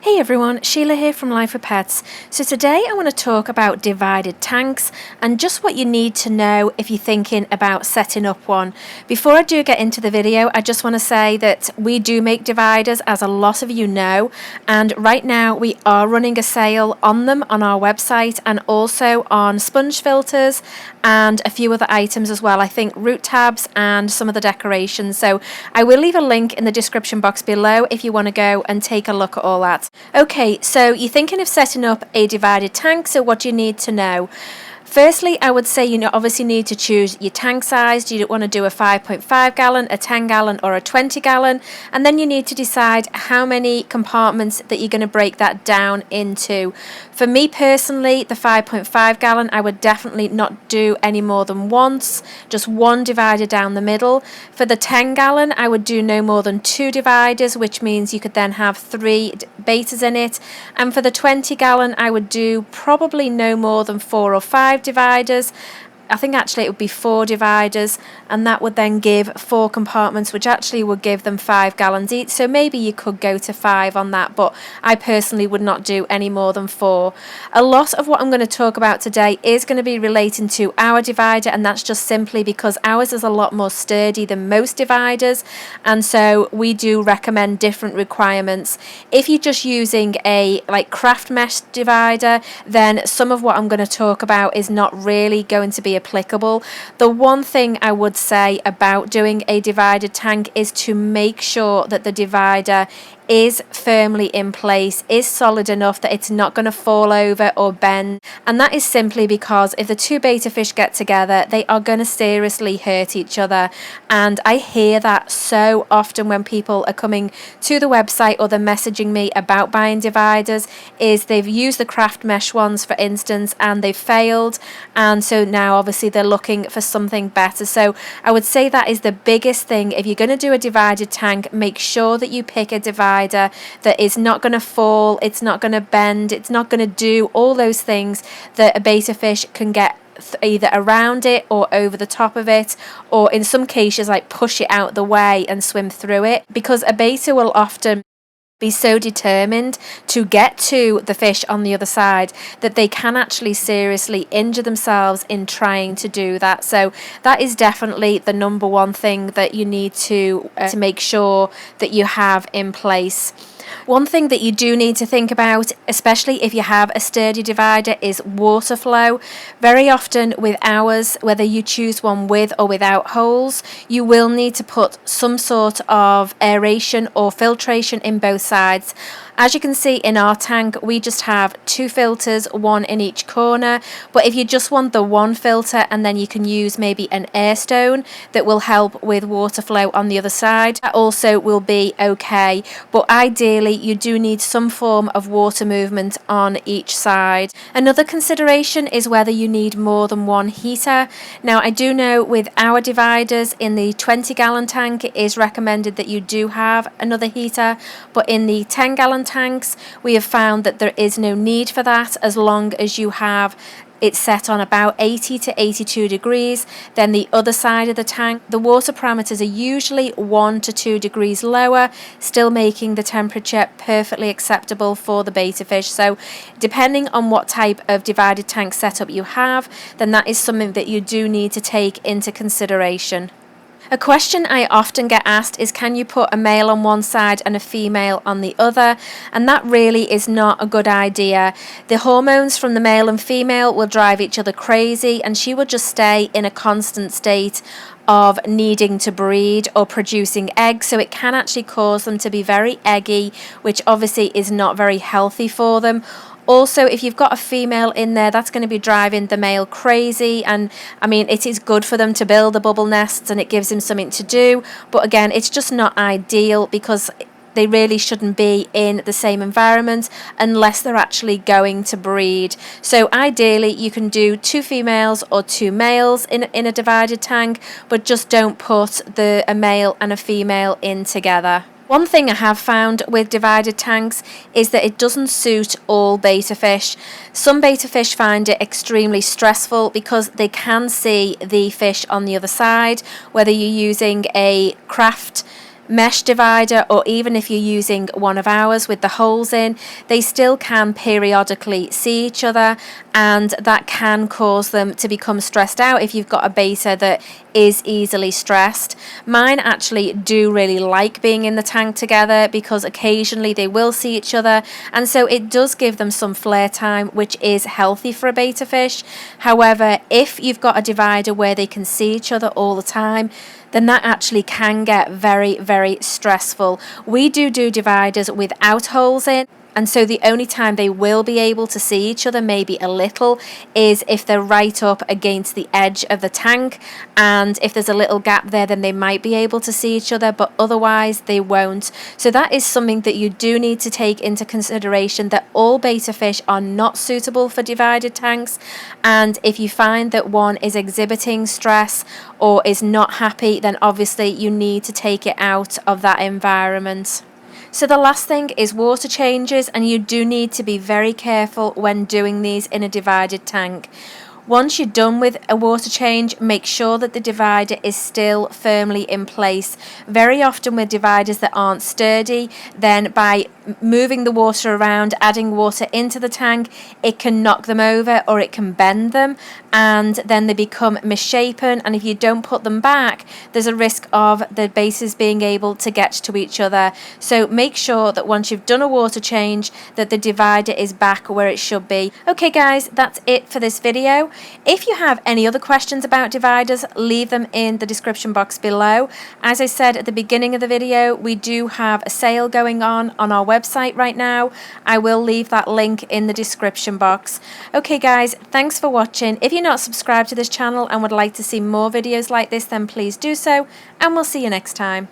Hey everyone, Sheila here from Life with Pets. So today I want to talk about divided tanks and just what you need to know if you're thinking about setting up one. Before I do get into the video, I just want to say that we do make dividers, as a lot of you know, and right now we are running a sale on them on our website and also on sponge filters and a few other items as well. I think root tabs and some of the decorations. So I will leave a link in the description box below if you want to go and take a look at all that. Okay, so you're thinking of setting up a divided tank, so what do you need to know? Firstly, I would say you obviously need to choose your tank size. Do you want to do a 5.5 gallon, a 10 gallon or a 20 gallon? And then you need to decide how many compartments that you're going to break that down into. For me personally, the 5.5 gallon, I would definitely not do any more than once, just one divider down the middle. For the 10 gallon, I would do no more than 2 dividers, which means you could then have 3 bettas in it. And for the 20 gallon, I would do probably no more than 4 or 5 dividers. I think actually it would be 4 dividers, and that would then give 4 compartments, which actually would give them 5 gallons each. So maybe you could go to 5 on that, but I personally would not do any more than 4. A lot of what I'm going to talk about today is going to be relating to our divider, and that's just simply because ours is a lot more sturdy than most dividers, and so we do recommend different requirements. If you're just using a craft mesh divider, then some of what I'm going to talk about is not really going to be applicable. The one thing I would say about doing a divided tank is to make sure that the divider is firmly in place, is solid enough that it's not going to fall over or bend. And that is simply because if the two betta fish get together, they are going to seriously hurt each other. And I hear that so often when people are coming to the website or they're messaging me about buying dividers, is they've used the craft mesh ones, for instance, and they've failed. And so now obviously they're looking for something better. So I would say that is the biggest thing. If you're going to do a divided tank, make sure that you pick a divider that is not going to fall, it's not going to bend, it's not going to do all those things that a betta fish can get either around it or over the top of it, or in some cases like push it out the way and swim through it, because a betta will often be so determined to get to the fish on the other side that they can actually seriously injure themselves in trying to do that. So that is definitely the number one thing that you need to make sure that you have in place. One thing that you do need to think about, especially if you have a sturdy divider, is water flow. Very often with ours, whether you choose one with or without holes, you will need to put some sort of aeration or filtration in both sides. As you can see in our tank, we just have 2 filters, one in each corner. But if you just want the one filter, and then you can use maybe an air stone that will help with water flow on the other side, that also will be okay. But ideally, you do need some form of water movement on each side. Another consideration is whether you need more than one heater. Now, I do know with our dividers in the 20 gallon tank, it is recommended that you do have another heater, but in the 10 gallon tanks, we have found that there is no need for that, as long as you have it's set on about 80 to 82 degrees. Then the other side of the tank, the water parameters are usually 1 to 2 degrees lower, still making the temperature perfectly acceptable for the betta fish. So depending on what type of divided tank setup you have, then that is something that you do need to take into consideration. A question I often get asked is, can you put a male on one side and a female on the other? And that really is not a good idea. The hormones from the male and female will drive each other crazy, and she will just stay in a constant state of needing to breed or producing eggs, so it can actually cause them to be very eggy, which obviously is not very healthy for them. Also, if you've got a female in there, that's going to be driving the male crazy, and I mean, it is good for them to build the bubble nests and it gives them something to do, but again, it's just not ideal because they really shouldn't be in the same environment unless they're actually going to breed. So ideally you can do 2 females or 2 males in a divided tank, but just don't put a male and a female in together. One thing I have found with divided tanks is that it doesn't suit all betta fish. Some betta fish find it extremely stressful because they can see the fish on the other side, whether you're using a craft mesh divider, or even if you're using one of ours with the holes in, they still can periodically see each other, and that can cause them to become stressed out if you've got a betta that is easily stressed. Mine actually do really like being in the tank together because occasionally they will see each other, and so it does give them some flare time, which is healthy for a betta fish. However, if you've got a divider where they can see each other all the time, then that actually can get very, very stressful. We do dividers without holes in, and so the only time they will be able to see each other, maybe a little, is if they're right up against the edge of the tank, and if there's a little gap there, then they might be able to see each other, but otherwise they won't. So that is something that you do need to take into consideration, that all betta fish are not suitable for divided tanks, and if you find that one is exhibiting stress or is not happy, then obviously you need to take it out of that environment. So the last thing is water changes, and you do need to be very careful when doing these in a divided tank. Once you're done with a water change, make sure that the divider is still firmly in place. Very often with dividers that aren't sturdy, then by moving the water around, adding water into the tank, it can knock them over or it can bend them, and then they become misshapen, and if you don't put them back, there's a risk of the bases being able to get to each other. So make sure that once you've done a water change, that the divider is back where it should be. Okay guys, that's it for this video. If you have any other questions about dividers, leave them in the description box below. As I said at the beginning of the video, we do have a sale going on our website right now. I will leave that link in the description box. Okay guys, thanks for watching. If you're not subscribed to this channel and would like to see more videos like this, then please do so, and we'll see you next time.